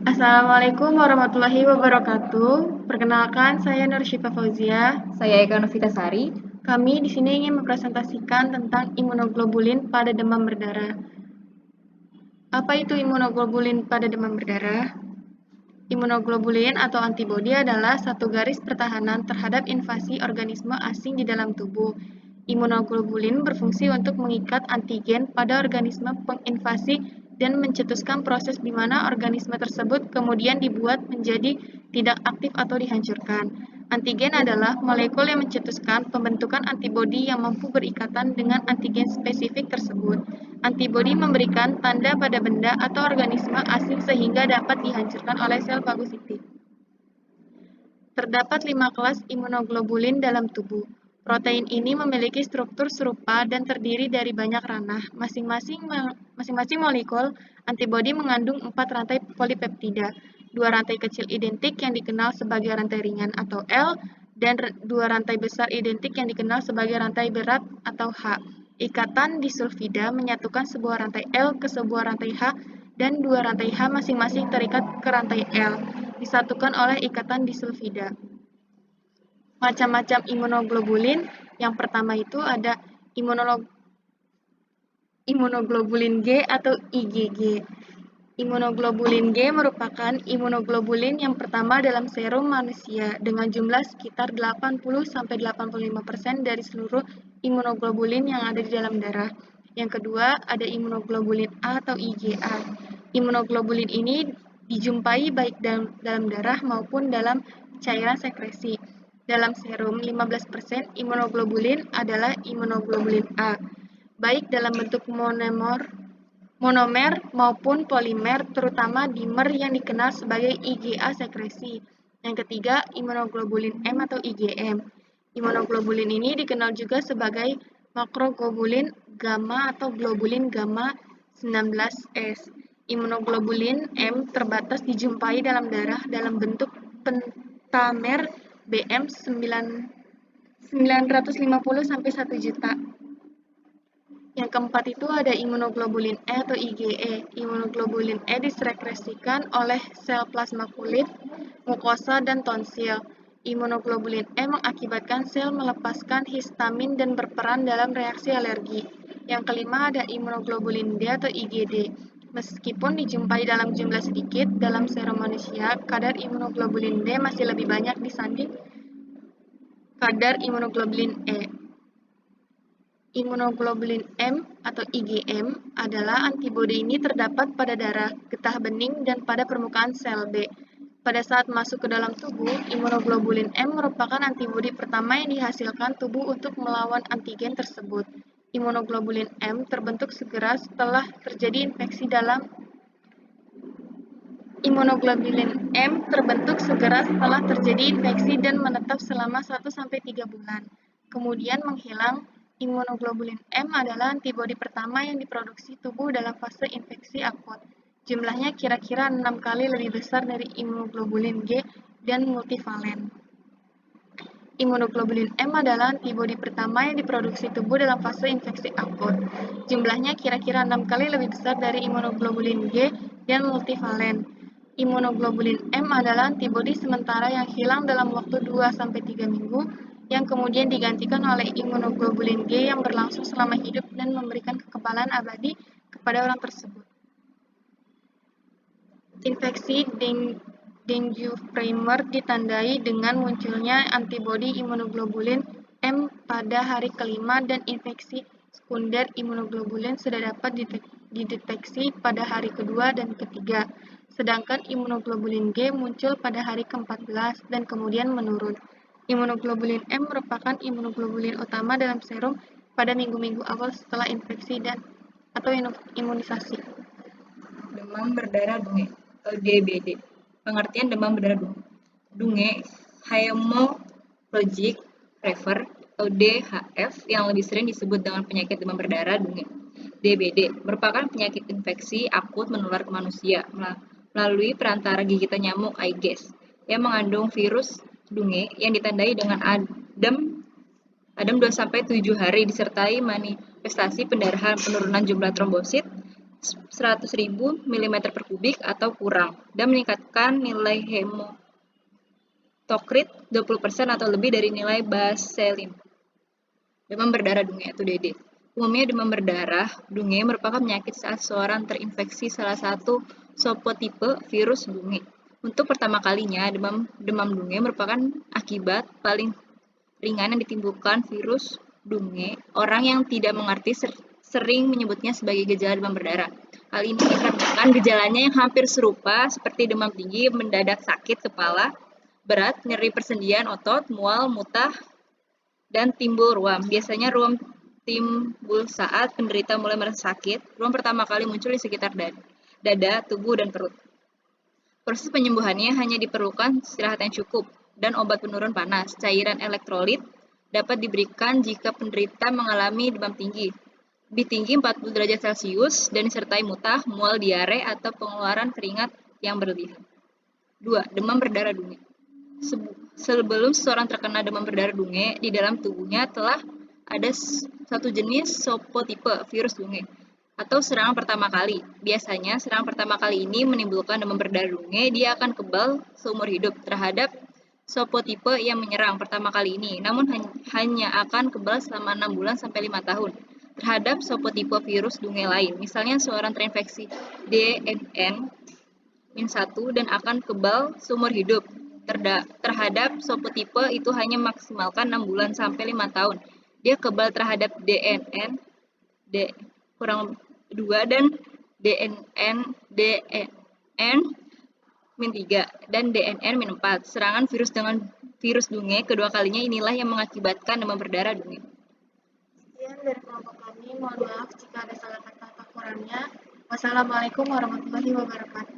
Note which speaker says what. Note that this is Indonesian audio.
Speaker 1: Assalamualaikum warahmatullahi wabarakatuh. Perkenalkan, saya Nur Syifa Fauzia.
Speaker 2: Saya Eka Novitasari.
Speaker 1: Kami di sini ingin mempresentasikan tentang imunoglobulin pada demam berdarah. Apa itu imunoglobulin pada demam berdarah? Imunoglobulin atau antibodi adalah satu garis pertahanan terhadap invasi organisme asing di dalam tubuh. Imunoglobulin berfungsi untuk mengikat antigen pada organisme penginvasi dan mencetuskan proses di mana organisme tersebut kemudian dibuat menjadi tidak aktif atau dihancurkan. Antigen adalah molekul yang mencetuskan pembentukan antibodi yang mampu berikatan dengan antigen spesifik tersebut. Antibodi memberikan tanda pada benda atau organisme asing sehingga dapat dihancurkan oleh sel fagositik. Terdapat 5 kelas imunoglobulin dalam tubuh. Protein ini memiliki struktur serupa dan terdiri dari banyak ranah. Masing-masing molekul antibodi mengandung 4 rantai polipeptida, 2 rantai kecil identik yang dikenal sebagai rantai ringan atau L, dan 2 rantai besar identik yang dikenal sebagai rantai berat atau H. Ikatan disulfida menyatukan sebuah rantai L ke sebuah rantai H, dan 2 rantai H masing-masing terikat ke rantai L, disatukan oleh ikatan disulfida. Macam-macam imunoglobulin, yang pertama itu ada imunoglobulin G atau IgG. Imunoglobulin G merupakan imunoglobulin yang pertama dalam serum manusia dengan jumlah sekitar 80-85% dari seluruh imunoglobulin yang ada di dalam darah. Yang kedua, ada imunoglobulin A atau IgA. Imunoglobulin ini dijumpai baik dalam darah maupun dalam cairan sekresi. Dalam serum, 15% imunoglobulin adalah imunoglobulin A, baik dalam bentuk monomer maupun polimer, terutama dimer yang dikenal sebagai IgA sekresi. Yang ketiga, imunoglobulin M atau IgM. Imunoglobulin ini dikenal juga sebagai makroglobulin gamma atau globulin gamma 19S. Imunoglobulin M terbatas dijumpai dalam darah dalam bentuk pentamer BM 950-1 juta. Yang keempat itu ada imunoglobulin E atau IgE. Imunoglobulin E disekresikan oleh sel plasma kulit, mukosa, dan tonsil. Imunoglobulin E mengakibatkan sel melepaskan histamin dan berperan dalam reaksi alergi. Yang kelima ada imunoglobulin D atau IgD. Meskipun dijumpai dalam jumlah sedikit dalam serum manusia, kadar imunoglobulin D masih lebih banyak disanding kadar imunoglobulin E. Imunoglobulin M atau IgM adalah antibodi ini terdapat pada darah, getah bening, dan pada permukaan sel B. Pada saat masuk ke dalam tubuh, imunoglobulin M merupakan antibodi pertama yang dihasilkan tubuh untuk melawan antigen tersebut. Imunoglobulin M terbentuk segera setelah terjadi infeksi dalam Imunoglobulin M terbentuk segera setelah terjadi infeksi dan menetap selama 1-3 bulan. Kemudian menghilang. Imunoglobulin M adalah antibodi pertama yang diproduksi tubuh dalam fase infeksi akut. Jumlahnya kira-kira 6 kali lebih besar dari imunoglobulin G dan multivalen. Imunoglobulin M adalah antibodi pertama yang diproduksi tubuh dalam fase infeksi akut. Jumlahnya kira-kira 6 kali lebih besar dari imunoglobulin G dan multivalen. Imunoglobulin M adalah antibodi sementara yang hilang dalam waktu 2-3 minggu, yang kemudian digantikan oleh imunoglobulin G yang berlangsung selama hidup dan memberikan kekebalan abadi kepada orang tersebut. Infeksi dengue primer ditandai dengan munculnya antibodi imunoglobulin M pada hari kelima dan infeksi sekunder imunoglobulin sudah dapat dideteksi pada hari kedua dan ketiga, sedangkan imunoglobulin G muncul pada hari ke-14 dan kemudian menurun. Imunoglobulin M merupakan imunoglobulin utama dalam serum pada minggu-minggu awal setelah infeksi atau imunisasi.
Speaker 2: Demam berdarah dunge atau DBD. Pengertian demam berdarah dunge, hemorrhagic fever atau DHF yang lebih sering disebut dengan penyakit demam berdarah dunge. DBD merupakan penyakit infeksi akut menular ke manusia melalui perantara gigitan nyamuk Aedes yang mengandung virus dunge yang ditandai dengan adem 2-7 hari disertai manifestasi pendarahan, penurunan jumlah trombosit, 100.000 mm per kubik atau kurang dan meningkatkan nilai hematokrit 20% atau lebih dari nilai baseline. Demam berdarah dunge atau DD. Umumnya demam berdarah dunge merupakan penyakit saat seseorang terinfeksi salah satu subtipe virus dunge. Untuk pertama kalinya, demam dunge merupakan akibat paling ringan yang ditimbulkan virus dunge. Orang yang tidak mengerti sering menyebutnya sebagai gejala demam berdarah. Hal ini dikarenakan gejalanya yang hampir serupa seperti demam tinggi, mendadak sakit kepala, berat, nyeri persendian otot, mual, muntah, dan timbul ruam. Biasanya ruam timbul saat penderita mulai merasa sakit. Ruam pertama kali muncul di sekitar dada, tubuh, dan perut. Proses penyembuhannya hanya diperlukan istirahat yang cukup dan obat penurun panas. Cairan elektrolit dapat diberikan jika penderita mengalami demam tinggi, lebih tinggi 40 derajat Celcius dan disertai muntah, mual, diare, atau pengeluaran keringat yang berlebihan. 2. Demam berdarah dunge. Sebelum seseorang terkena demam berdarah dunge, di dalam tubuhnya telah ada satu jenis subtipe virus dunge atau serangan pertama kali. Biasanya serangan pertama kali ini menimbulkan demam berdarah dunge. Dia akan kebal seumur hidup terhadap subtipe yang menyerang pertama kali ini, namun hanya akan kebal selama 6 bulan sampai 5 tahun terhadap subtipe virus dunge lain. Misalnya seorang terinfeksi DNN-1 dan akan kebal seumur hidup terhadap subtipe itu hanya maksimalkan 6 bulan sampai 5 tahun. Dia kebal terhadap DNN kurang 2 dan DNN-3 dan DNN-4. Serangan virus dengan virus dunge kedua kalinya inilah yang mengakibatkan demam berdarah dunge.
Speaker 1: Sekian dari kelompok kami. Mohon maaf jika ada salah kata atau kurangnya. Wassalamualaikum warahmatullahi wabarakatuh.